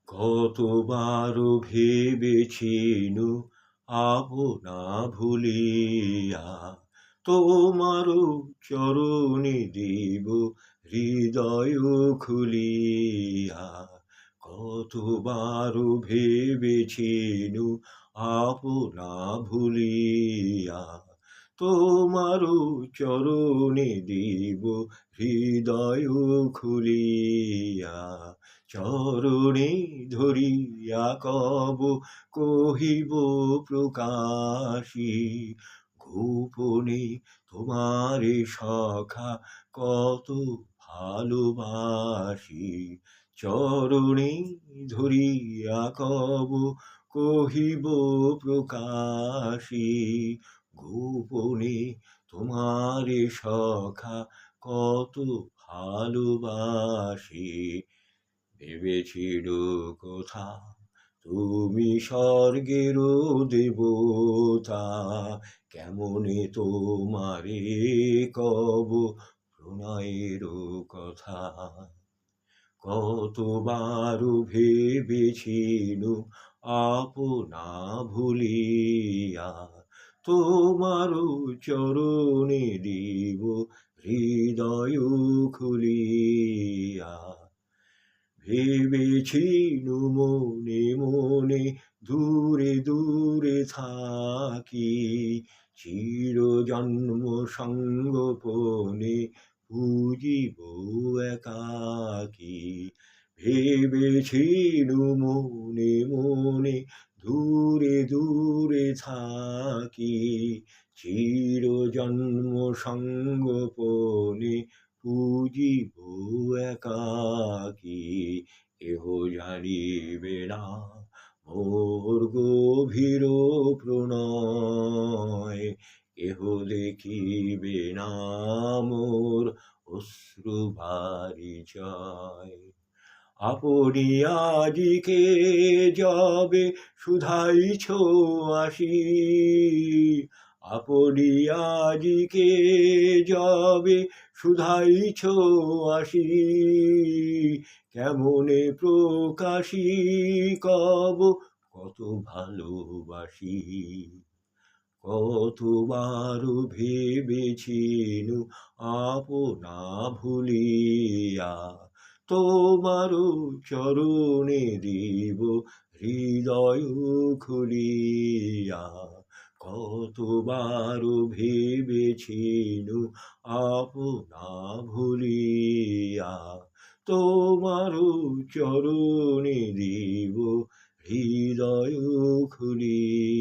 কতবার ভেবেছিনু আপনা ভুলিয়া তোমারও চরণে দেব হৃদয় খুলিয়া। কতবার ভেবেছিনু আপনা ভুলিয়া তোমারও চরণে দেব হৃদয় খুলিয়া। চরণে ধরিয়া কব কহিব প্রকাশী, গোপনে তোমারে সখা কত ভালোবাসি। চরণে ধরিয়া কব কহিব প্রকাশী, গোপনে তোমারে সখা কত ভালোবাসি। ভেবেছিল কোথা তুমি স্বর্গেরও দেবতা, কেমনে তোমারে কব প্রণয়ের কথা। কতবার ভেবেছিনু আপনা ভুলিয়া তোমারও চরণে দেব হৃদয় খুলিয়া। ভেবেছিনু মনে মনে দূরে দূরে থাকি, চিরজন্ম সঙ্গোপনে পুজিব একাকী। ভেবেছিনু মনে মনে দূরে দূরে থাকি, চিরজন্ম সঙ্গোপনে পুজিব একাকী। কেহ জানিবে না মোর গভীর প্রণয়, কেহ দেখিবে না মোর অশ্রু পরিচয়। আপনি আজিকে যবে শুধাইছ আসি, আপনি আজিকে যবে শুধাইছ আসি, কেমনে প্রকাশী কব কত ভালোবাসি। কতবার ভেবেছিনু আপনা ভুলিয়া তোমারও চরণে দেব হৃদয় খুলিয়া। কতবার ভেবেছিনু আপনা ভুলিয়া তোমারও চরণে দেব হৃদয় খুলিয়া।